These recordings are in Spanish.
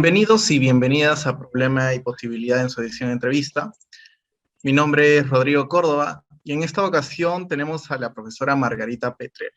Bienvenidos y bienvenidas a Problema y Posibilidad en su edición de entrevista. Mi nombre es Rodrigo Córdoba y en esta ocasión tenemos a la profesora Margarita Petrel.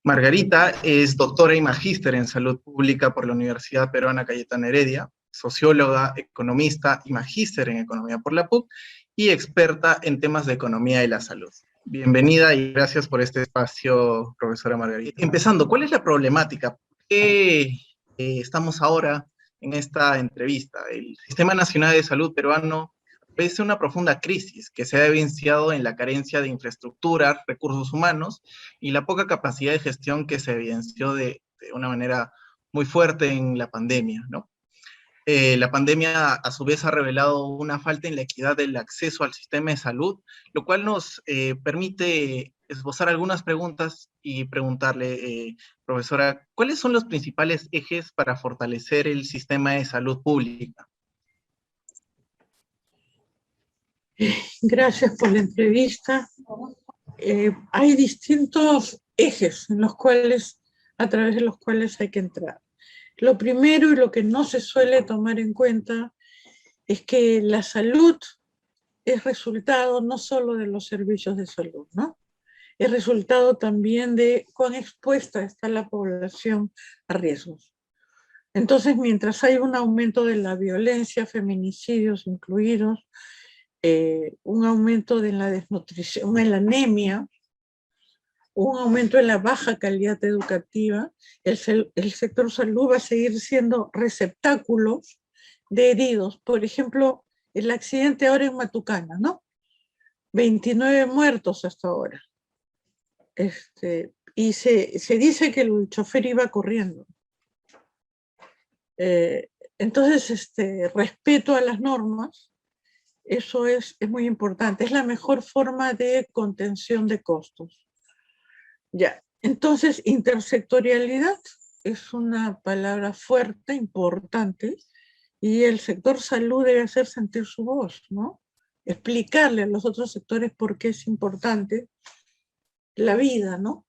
Margarita es doctora y magíster en salud pública por la Universidad Peruana Cayetana Heredia, socióloga, economista y magíster en economía por la PUC y experta en temas de economía y la salud. Bienvenida y gracias por este espacio, profesora Margarita. Empezando, ¿cuál es la problemática? ¿Por qué estamos ahora en esta entrevista? El Sistema Nacional de Salud peruano padece una profunda crisis que se ha evidenciado en la carencia de infraestructura, recursos humanos y la poca capacidad de gestión que se evidenció de una manera muy fuerte en la pandemia, ¿no? La pandemia a su vez ha revelado una falta en la equidad del acceso al sistema de salud, lo cual nos permite esbozar algunas preguntas y preguntarle, profesora, ¿cuáles son los principales ejes para fortalecer el sistema de salud pública? Gracias por la entrevista. Hay distintos ejes en los cuales, a través de los cuales hay que entrar. Lo primero y lo que no se suele tomar en cuenta es que la salud es resultado no solo de los servicios de salud, ¿no? Es resultado también de cuán expuesta está la población a riesgos. Entonces, mientras hay un aumento de la violencia, feminicidios incluidos, un aumento de la desnutrición, en la anemia, un aumento en la baja calidad educativa, el sector salud va a seguir siendo receptáculo de heridos. Por ejemplo, el accidente ahora en Matucana, ¿no? 29 muertos hasta ahora. Y se dice que el chofer iba corriendo. Entonces, respeto a las normas, eso es muy importante. Es la mejor forma de contención de costos. Ya, entonces, intersectorialidad es una palabra fuerte, importante, y el sector salud debe hacer sentir su voz, ¿no? Explicarle a los otros sectores por qué es importante la vida, ¿no?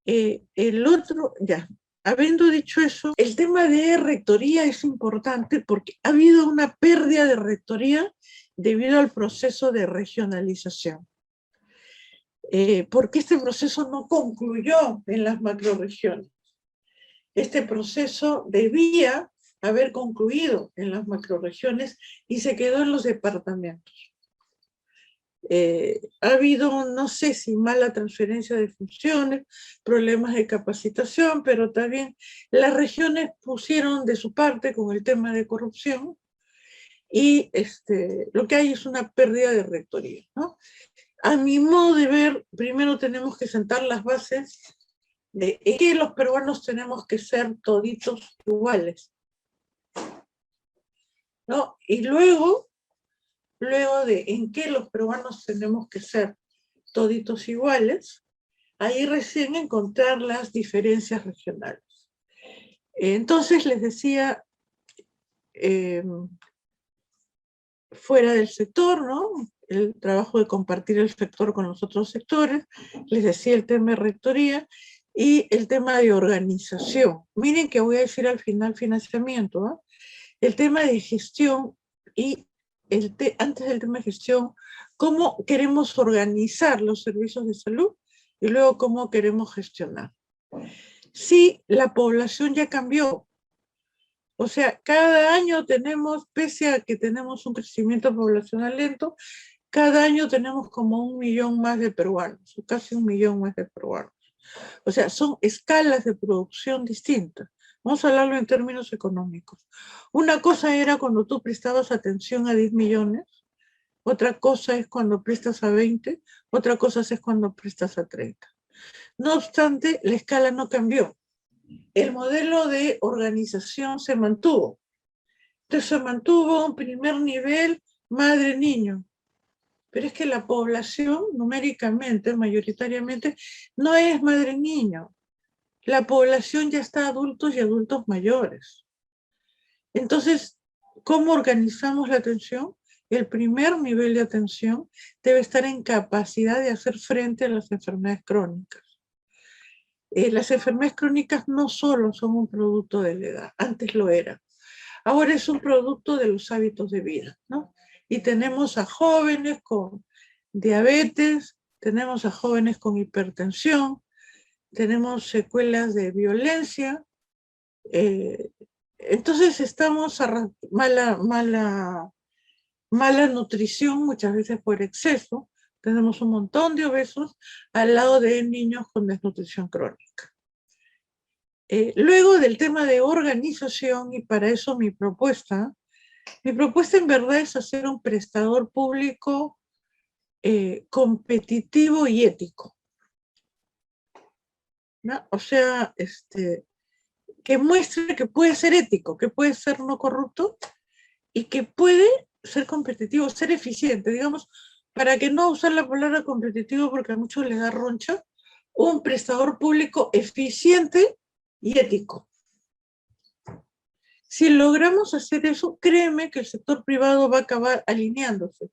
El otro, ya, habiendo dicho eso, el tema de rectoría es importante porque ha habido una pérdida de rectoría debido al proceso de regionalización. Porque este proceso no concluyó en las macrorregiones. Este proceso debía haber concluido en las macrorregiones y se quedó en los departamentos. Ha habido, no sé si mala transferencia de funciones, problemas de capacitación, pero también las regiones pusieron de su parte con el tema de corrupción y lo que hay es una pérdida de rectoría, ¿no? A mi modo de ver, primero tenemos que sentar las bases de que los peruanos tenemos que ser toditos iguales, ¿no? Y luego de en qué los peruanos tenemos que ser toditos iguales, ahí recién encontrar las diferencias regionales. Entonces les decía, fuera del sector, ¿no? El trabajo de compartir el sector con los otros sectores, les decía el tema de rectoría y el tema de organización. Miren que voy a decir al final financiamiento, ¿no? El tema de gestión y antes del tema de gestión, cómo queremos organizar los servicios de salud y luego cómo queremos gestionar. Sí, la población ya cambió. O sea, cada año tenemos, pese a que tenemos un crecimiento poblacional lento, cada año tenemos como 1 millón más de peruanos, o casi 1 millón más de peruanos. O sea, son escalas de producción distintas. Vamos a hablarlo en términos económicos. Una cosa era cuando tú prestabas atención a 10 millones, otra cosa es cuando prestas a 20, otra cosa es cuando prestas a 30. No obstante, la escala no cambió. El modelo de organización se mantuvo. Entonces se mantuvo un primer nivel madre-niño. Pero es que la población numéricamente, mayoritariamente, no es madre-niño. La población ya está adultos y adultos mayores. Entonces, ¿cómo organizamos la atención? El primer nivel de atención debe estar en capacidad de hacer frente a las enfermedades crónicas. Las enfermedades crónicas no solo son un producto de la edad, antes lo era. Ahora es un producto de los hábitos de vida, ¿no? Y tenemos a jóvenes con diabetes, tenemos a jóvenes con hipertensión, tenemos secuelas de violencia. Entonces estamos a mala nutrición, muchas veces por exceso. Tenemos un montón de obesos al lado de niños con desnutrición crónica. Luego del tema de organización, y para eso mi propuesta en verdad es hacer un prestador público competitivo y ético, ¿no? O sea, que muestre que puede ser ético, que puede ser no corrupto y que puede ser competitivo, ser eficiente, digamos, para que no usar la palabra competitivo porque a muchos les da roncha, un prestador público eficiente y ético. Si logramos hacer eso, créeme que el sector privado va a acabar alineándose,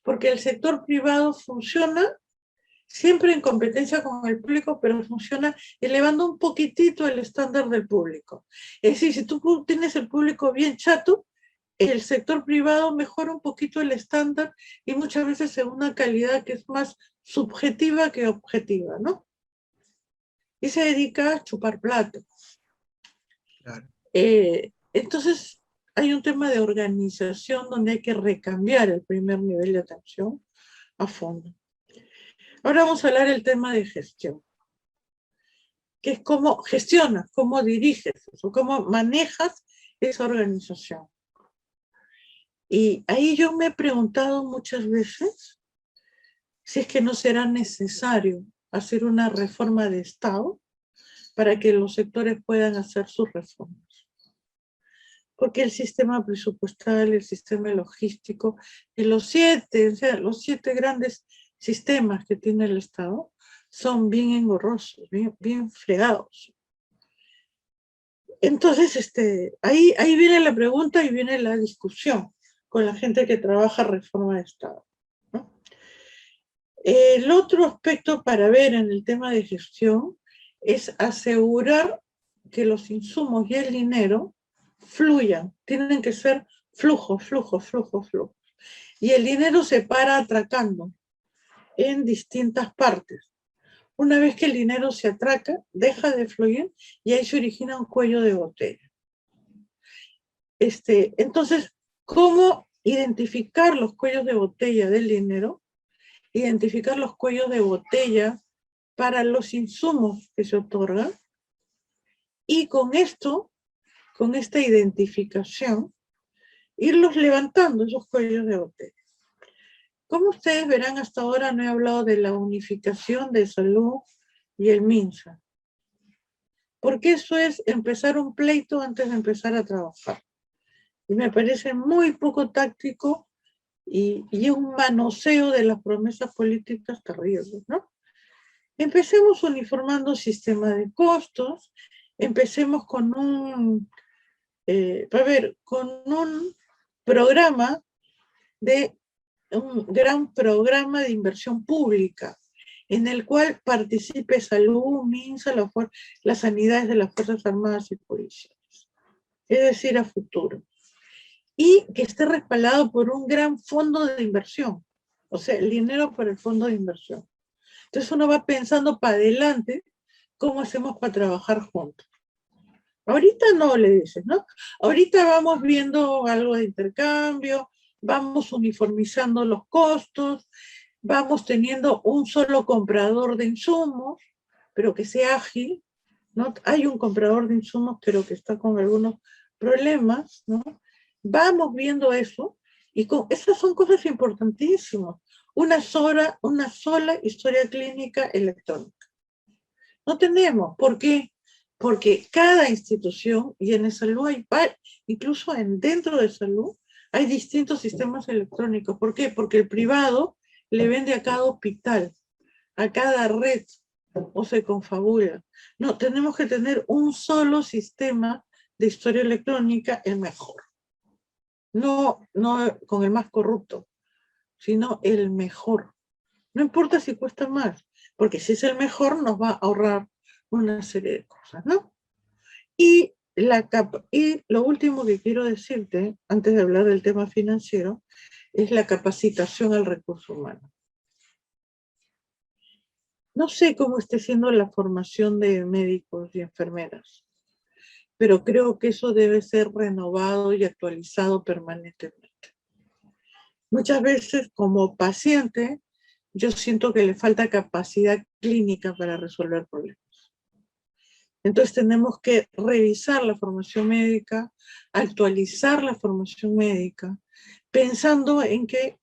porque el sector privado funciona siempre en competencia con el público, pero funciona elevando un poquitito el estándar del público. Es decir, si tú tienes el público bien chato, el sector privado mejora un poquito el estándar y muchas veces en una calidad que es más subjetiva que objetiva, ¿no? Y se dedica a chupar plato. Claro. Entonces, hay un tema de organización donde hay que recambiar el primer nivel de atención a fondo. Ahora vamos a hablar del tema de gestión, que es cómo gestionas, cómo diriges eso, cómo manejas esa organización. Y ahí yo me he preguntado muchas veces si es que no será necesario hacer una reforma de Estado para que los sectores puedan hacer sus reformas. Porque el sistema presupuestal, el sistema logístico, y los siete grandes sistemas que tiene el Estado son bien engorrosos, bien fregados. Entonces, ahí viene la pregunta y viene la discusión con la gente que trabaja reforma de Estado, ¿no? El otro aspecto para ver en el tema de gestión es asegurar que los insumos y el dinero fluyan, tienen que ser flujos. Y el dinero se para atracando en distintas partes. Una vez que el dinero se atraca, deja de fluir y ahí se origina un cuello de botella. Entonces, ¿cómo identificar los cuellos de botella del dinero? Identificar los cuellos de botella para los insumos que se otorgan. Y con esta identificación, irlos levantando esos cuellos de botella. Como ustedes verán, hasta ahora no he hablado de la unificación de salud y el MINSA, porque eso es empezar un pleito antes de empezar a trabajar. Y me parece muy poco táctico y un manoseo de las promesas políticas terribles, ¿no? Empecemos uniformando sistema de costos, empecemos con un programa un gran programa de inversión pública en el cual participe salud, MINSA, las sanidades de las Fuerzas Armadas y Policiales, es decir, a futuro. Y que esté respaldado por un gran fondo de inversión, o sea, el dinero para el fondo de inversión. Entonces uno va pensando para adelante cómo hacemos para trabajar juntos. Ahorita no, le dices, ¿no? Ahorita vamos viendo algo de intercambio, vamos uniformizando los costos, vamos teniendo un solo comprador de insumos, pero que sea ágil, ¿no? Hay un comprador de insumos, pero que está con algunos problemas, ¿no? Vamos viendo eso, y esas son cosas importantísimas. Una sola historia clínica electrónica. No tenemos, ¿por qué? Porque cada institución, y en salud hay, incluso dentro de salud, hay distintos sistemas electrónicos. ¿Por qué? Porque el privado le vende a cada hospital, a cada red, o se confabula. No, tenemos que tener un solo sistema de historia electrónica, el mejor. No con el más corrupto, sino el mejor. No importa si cuesta más, porque si es el mejor nos va a ahorrar una serie de cosas, ¿no? Y lo último que quiero decirte, antes de hablar del tema financiero, es la capacitación al recurso humano. No sé cómo esté siendo la formación de médicos y enfermeras, pero creo que eso debe ser renovado y actualizado permanentemente. Muchas veces, como paciente, yo siento que le falta capacidad clínica para resolver problemas. Entonces tenemos que revisar la formación médica, actualizar la formación médica, pensando en que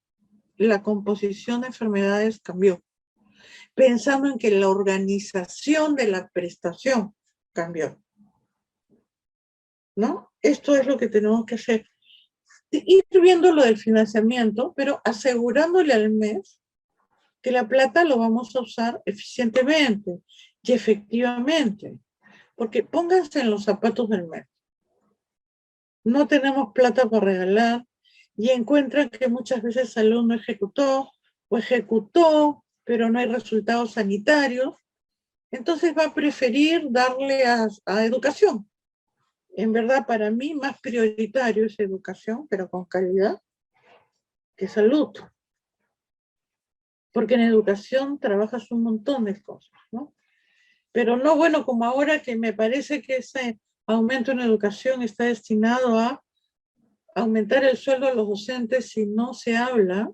la composición de enfermedades cambió, pensando en que la organización de la prestación cambió, ¿no? Esto es lo que tenemos que hacer. Ir viendo lo del financiamiento, pero asegurándole al mes que la plata lo vamos a usar eficientemente y efectivamente. Porque pónganse en los zapatos del mes. No tenemos plata para regalar y encuentran que muchas veces salud no ejecutó o ejecutó, pero no hay resultados sanitarios. Entonces va a preferir darle a educación. En verdad, para mí, más prioritario es educación, pero con calidad, que salud. Porque en educación trabajas un montón de cosas, ¿no? Pero no, bueno, como ahora que me parece que ese aumento en educación está destinado a aumentar el sueldo a los docentes si no se habla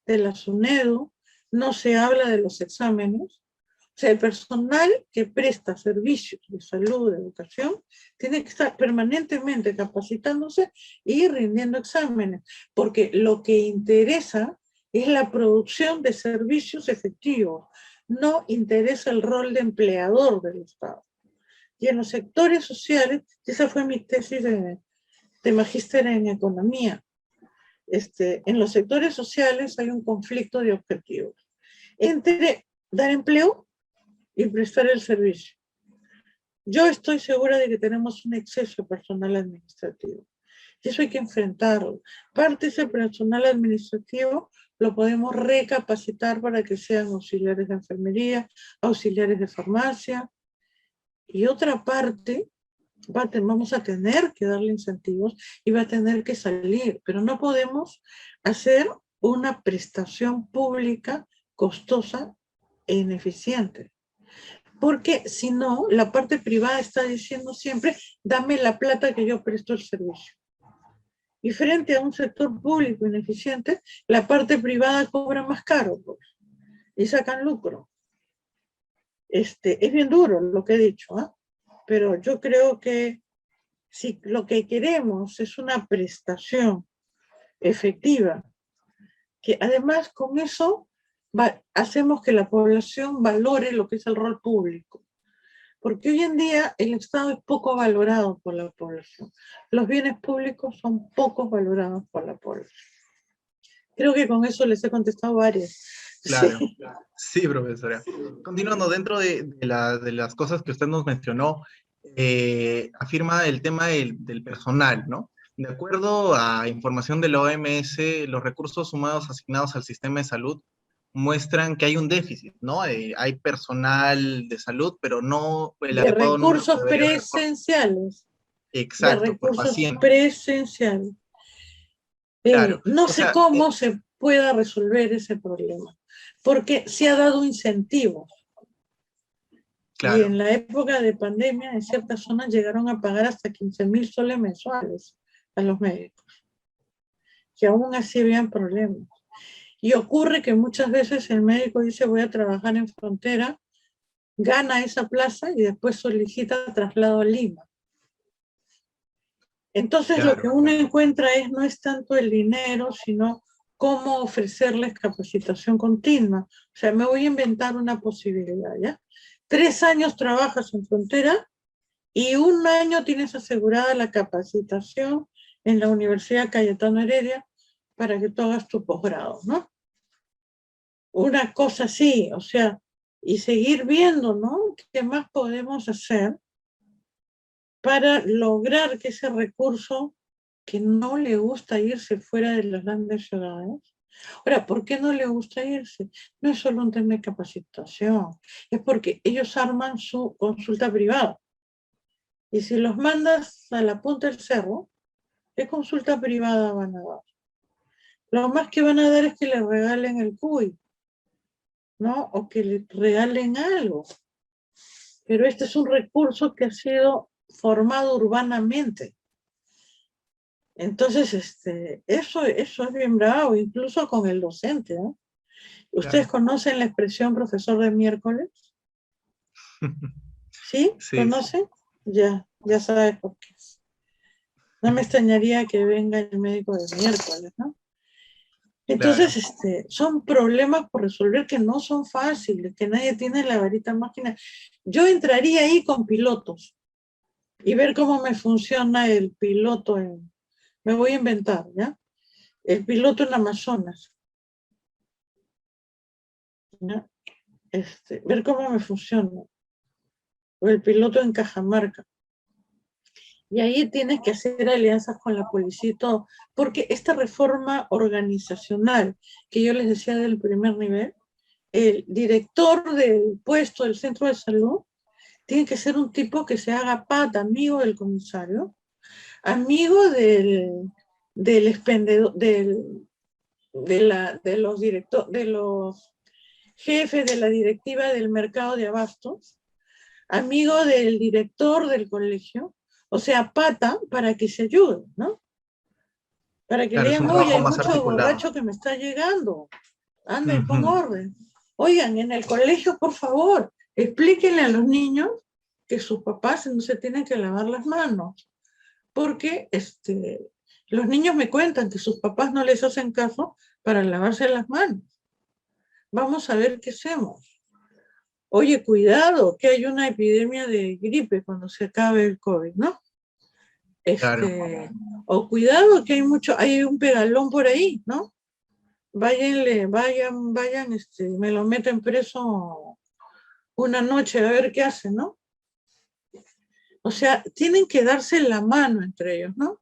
de la SUNEDU, no se habla de los exámenes. O sea, el personal que presta servicios de salud, de educación, tiene que estar permanentemente capacitándose y rindiendo exámenes, porque lo que interesa es la producción de servicios efectivos, no interesa el rol de empleador del Estado. Y en los sectores sociales, esa fue mi tesis de magíster en economía, en los sectores sociales hay un conflicto de objetivos entre dar empleo y prestar el servicio. Yo estoy segura de que tenemos un exceso de personal administrativo y eso hay que enfrentarlo. Parte de ese personal administrativo lo podemos recapacitar para que sean auxiliares de enfermería, auxiliares de farmacia, y otra parte vamos a tener que darle incentivos y va a tener que salir, pero no podemos hacer una prestación pública costosa e ineficiente. Porque si no, la parte privada está diciendo siempre, dame la plata que yo presto el servicio. Y frente a un sector público ineficiente, la parte privada cobra más caro, pues, y sacan lucro. Es bien duro lo que he dicho, ¿eh? Pero yo creo que si lo que queremos es una prestación efectiva, que además con eso hacemos que la población valore lo que es el rol público. Porque hoy en día el Estado es poco valorado por la población. Los bienes públicos son poco valorados por la población. Creo que con eso les he contestado varias. Claro, sí, sí, profesora. Continuando, dentro de las cosas que usted nos mencionó, afirma el tema del personal, ¿no? De acuerdo a información de la OMS, los recursos humanos asignados al sistema de salud muestran que hay un déficit, ¿no? Hay personal de salud, pero no el de adecuado número que recursos debería haber. presenciales. De Exacto, por recursos paciente. presenciales. Claro, No o sé sea, cómo se pueda resolver ese problema, porque se ha dado incentivos. Y claro, en la época de pandemia, en ciertas zonas llegaron a pagar hasta 15.000 soles mensuales a los médicos, que aún así habían problemas. Y ocurre que muchas veces el médico dice voy a trabajar en frontera, gana esa plaza y después solicita traslado a Lima. Entonces lo que uno encuentra no es tanto el dinero, sino cómo ofrecerles capacitación continua. O sea, me voy a inventar una posibilidad, ¿ya? 3 años trabajas en frontera y 1 año tienes asegurada la capacitación en la Universidad Cayetano Heredia para que tú hagas tu posgrado, ¿no? Una cosa así, o sea, y seguir viendo, ¿no? ¿Qué más podemos hacer para lograr que ese recurso que no le gusta irse fuera de las grandes ciudades, Ahora, ¿por qué no le gusta irse? No es solo un tema de capacitación, es porque ellos arman su consulta privada. Y si los mandas a la punta del cerro, ¿qué consulta privada van a dar? Lo más que van a dar es que le regalen el cuy, ¿no? O que le regalen algo. Pero este es un recurso que ha sido formado urbanamente. Entonces, eso es bien bravo, incluso con el docente, ¿no? ¿Ustedes Claro. conocen la expresión profesor de miércoles? ¿Sí? Sí, sí, ¿Conocen? Ya sabes por qué. No me extrañaría que venga el médico de miércoles, ¿no? Entonces, claro. son problemas por resolver que no son fáciles, que nadie tiene la varita mágica. Yo entraría ahí con pilotos y ver cómo me funciona el piloto me voy a inventar, ¿ya? El piloto en Amazonas, ¿ya? Ver cómo me funciona. O el piloto en Cajamarca. Y ahí tienes que hacer alianzas con la policía y todo, porque esta reforma organizacional que yo les decía del primer nivel, el director del puesto del centro de salud tiene que ser un tipo que se haga pata, amigo del comisario, amigo del expendedor, de los jefes de la directiva del mercado de abastos, amigo del director del colegio, o sea, pata para que se ayuden, ¿no? Para que le Claro, es digan, un oye, trabajo hay más mucho articulado. borracho que me está llegando, anda y pon Ujú. orden. Oigan, en el colegio, por favor, explíquenle a los niños que sus papás no se tienen que lavar las manos, porque los niños me cuentan que sus papás no les hacen caso para lavarse las manos. Vamos a ver qué hacemos. Oye, cuidado, que hay una epidemia de gripe cuando se acabe el COVID, ¿no? Claro. O cuidado, que hay un pegalón por ahí, ¿no? Vayan, me lo meten preso una noche a ver qué hacen, ¿no? O sea, tienen que darse la mano entre ellos, ¿no?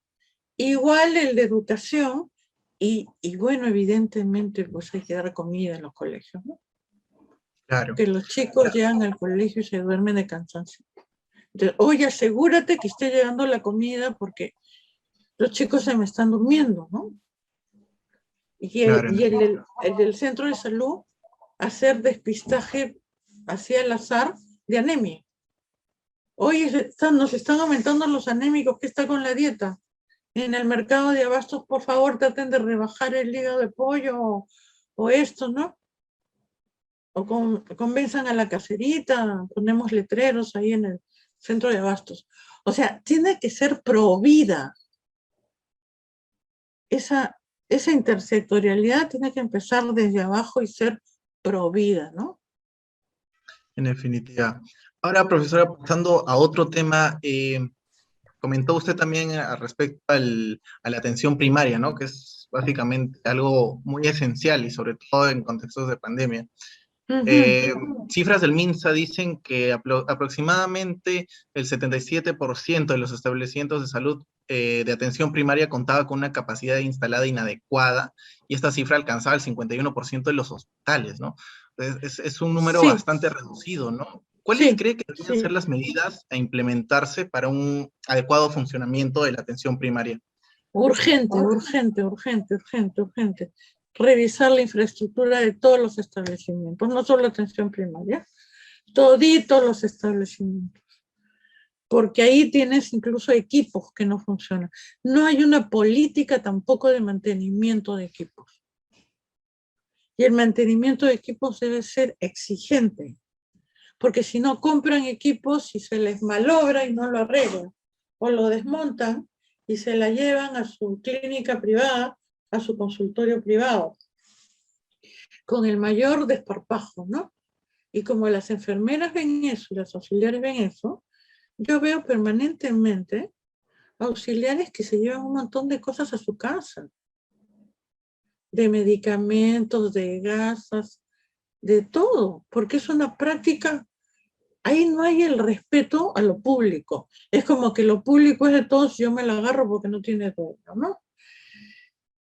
Igual el de educación, y bueno, evidentemente, pues hay que dar comida en los colegios, ¿no? Claro. Que los chicos llegan al colegio y se duermen de cansancio. Entonces, oye, asegúrate que esté llegando la comida porque los chicos se me están durmiendo, ¿no? Claro, El del centro de salud, hacer despistaje hacia el azar de anemia. Oye, nos están aumentando los anémicos, ¿qué está con la dieta? En el mercado de abastos, por favor, traten de rebajar el hígado de pollo o esto, ¿no? O convenzan a la caserita, ponemos letreros ahí en el centro de abastos. O sea, tiene que ser pro vida. Esa intersectorialidad tiene que empezar desde abajo y ser pro vida, ¿no? en definitiva. Ahora, profesora, pasando a otro tema, comentó usted también respecto a la atención primaria, ¿no? Que es básicamente algo muy esencial y sobre todo en contextos de pandemia. Ujú. Eh, Cifras del MINSA dicen que aproximadamente el 77% de los establecimientos de salud de atención primaria contaba con una capacidad instalada inadecuada y esta cifra alcanzaba el 51% de los hospitales, ¿no? Es un número Sí, bastante reducido, ¿no? ¿Cuáles sí, cree que deberían ser sí. las medidas a implementarse para un adecuado funcionamiento de la atención primaria? Urgente, urgente, urgente, urgente, urgente. Revisar la infraestructura de todos los establecimientos, no solo atención primaria, toditos los establecimientos, porque ahí tienes incluso equipos que no funcionan. No hay una política tampoco de mantenimiento de equipos. Y el mantenimiento de equipos debe ser exigente, porque si no compran equipos y se les malogra y no lo arreglan, o lo desmontan y se la llevan a su clínica privada, a su consultorio privado, con el mayor desparpajo, ¿no? Y como las enfermeras ven eso y las auxiliares ven eso, yo veo permanentemente auxiliares que se llevan un montón de cosas a su casa, de medicamentos, de gasas, de todo, porque es una práctica. Ahí no hay el respeto a lo público. Es como que lo público es de todos, yo me lo agarro porque no tiene dueño, ¿no?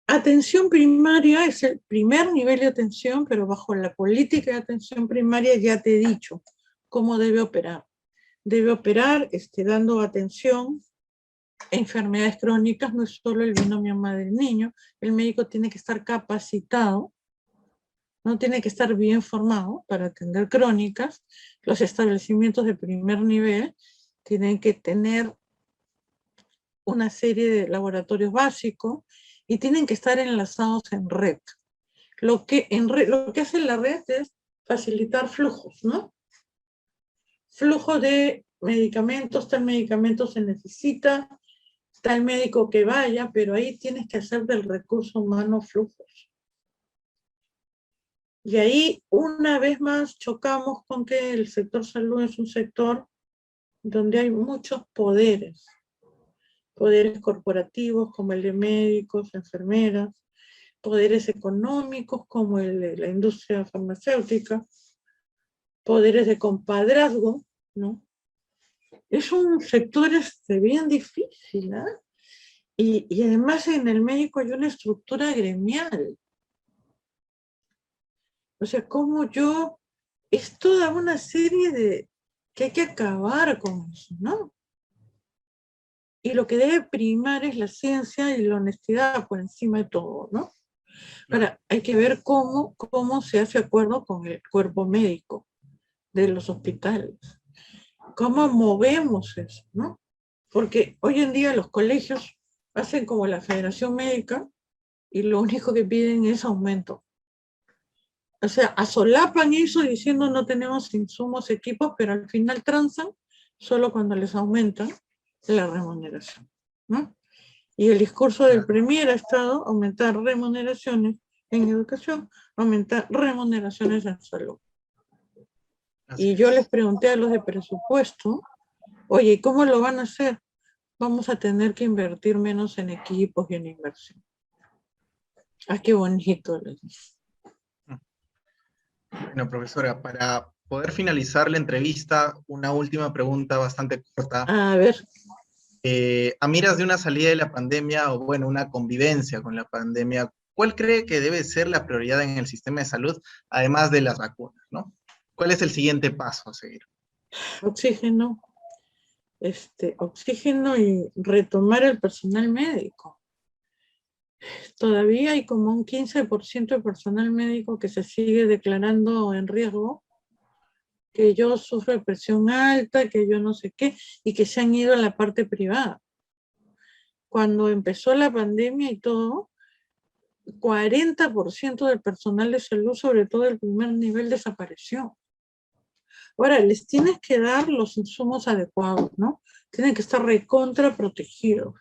Atención primaria es el primer nivel de atención, pero bajo la política de atención primaria ya te he dicho cómo debe operar. Debe operar dando atención a enfermedades crónicas, no es solo el binomio madre-niño, el médico tiene que estar capacitado, no tiene que estar bien formado para atender crónicas. Los establecimientos de primer nivel tienen que tener una serie de laboratorios básicos y tienen que estar enlazados en red. Lo que hace la red es facilitar flujos, ¿no? Flujo de medicamentos, tal medicamento se necesita, tal médico que vaya, pero ahí tienes que hacer del recurso humano flujos. Y ahí, una vez más, chocamos con que el sector salud es un sector donde hay muchos poderes. Poderes corporativos como el de médicos, enfermeras, poderes económicos como el de la industria farmacéutica, poderes de compadrazgo, ¿no? Es un sector bien difícil, ¿eh? Y además en el médico hay una estructura gremial. O sea, es toda una serie de que hay que acabar con eso, ¿no? Y lo que debe primar es la ciencia y la honestidad por encima de todo, ¿no? Ahora, hay que ver cómo se hace acuerdo con el cuerpo médico de los hospitales. ¿Cómo movemos eso, no? Porque hoy en día los colegios hacen como la Federación Médica y lo único que piden es aumento. O sea, asolapan eso diciendo no tenemos insumos, equipos, pero al final transan solo cuando les aumentan la remuneración, ¿no? Y el discurso del Premier ha estado aumentar remuneraciones en educación, aumentar remuneraciones en salud. Y yo les pregunté a los de presupuesto, oye, ¿cómo lo van a hacer? Vamos a tener que invertir menos en equipos y en inversión. Ah, qué bonito les dije. Bueno, profesora, para poder finalizar la entrevista, una última pregunta bastante corta. A ver. A miras de una salida de la pandemia o, bueno, una convivencia con la pandemia, ¿cuál cree que debe ser la prioridad en el sistema de salud, además de las vacunas, ¿no? ¿Cuál es el siguiente paso a seguir? Oxígeno. Oxígeno y retomar el personal médico. Todavía hay como un 15% de personal médico que se sigue declarando en riesgo, que yo sufro de presión alta, que yo no sé qué, y que se han ido a la parte privada. Cuando empezó la pandemia y todo, 40% del personal de salud, sobre todo el primer nivel, desapareció. Ahora, les tienes que dar los insumos adecuados, ¿no? Tienen que estar recontra protegidos,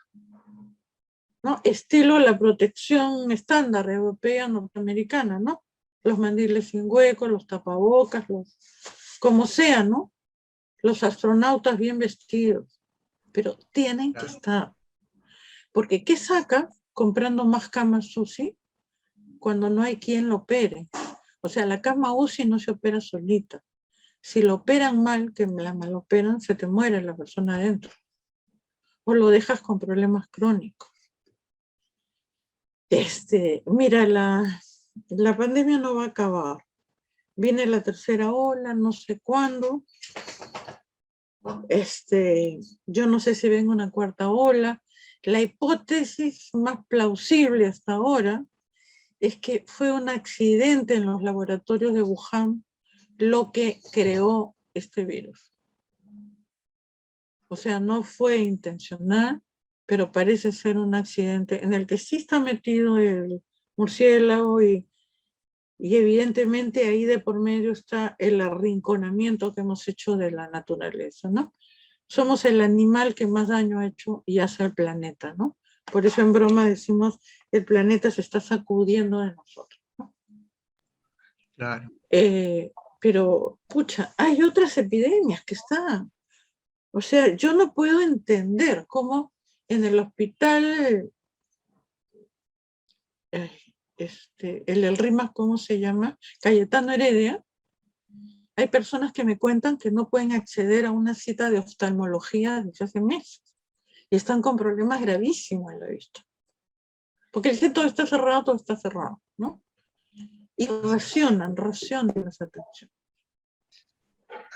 ¿no? Estilo la protección estándar europea, norteamericana, ¿no? Los mandiles sin hueco, los tapabocas, como sea, ¿no? Los astronautas bien vestidos, pero tienen que estar. Porque ¿qué saca comprando más camas UCI cuando no hay quien lo opere? O sea, la cama UCI no se opera solita. Si lo operan mal, que la maloperan, se te muere la persona adentro. O lo dejas con problemas crónicos. Mira, la pandemia no va a acabar. Viene la tercera ola, no sé cuándo. Yo no sé si venga una cuarta ola. La hipótesis más plausible hasta ahora es que fue un accidente en los laboratorios de Wuhan lo que creó este virus. O sea, no fue intencional, pero parece ser un accidente en el que sí está metido el murciélago y evidentemente ahí de por medio está el arrinconamiento que hemos hecho de la naturaleza, ¿no? Somos el animal que más daño ha hecho y hace al planeta, ¿no? Por eso en broma decimos, el planeta se está sacudiendo de nosotros, ¿no? Claro. Pero, pucha, hay otras epidemias que están. O sea, yo no puedo entender cómo en el hospital, el RIMAS, ¿cómo se llama? Cayetano Heredia, hay personas que me cuentan que no pueden acceder a una cita de oftalmología desde hace meses y están con problemas gravísimos, lo he visto. porque dicen todo está cerrado, ¿no? Y racionan las atenciones.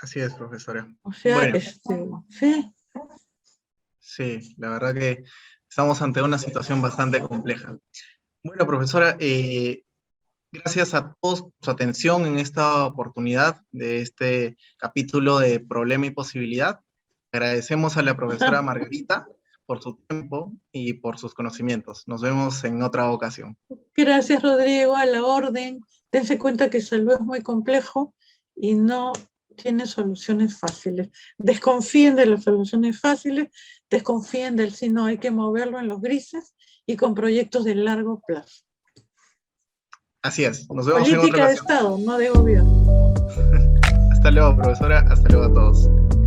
Así es, profesora. O sea, Bueno, sí. sí, la verdad que estamos ante una situación bastante compleja. Bueno, profesora, gracias a todos por su atención en esta oportunidad de este capítulo de Problema y Posibilidad. Agradecemos a la profesora Margarita por su tiempo y por sus conocimientos. Nos vemos en otra ocasión. Gracias, Rodrigo, a la orden. Dense cuenta que salud es muy complejo y no tiene soluciones fáciles. Desconfíen de las soluciones fáciles, desconfíen del sí, no, hay que moverlo en los grises y con proyectos de largo plazo. Así es. Nos vemos en otra Política de ocasión. Estado, no de gobierno. Hasta luego, profesora. Hasta luego a todos.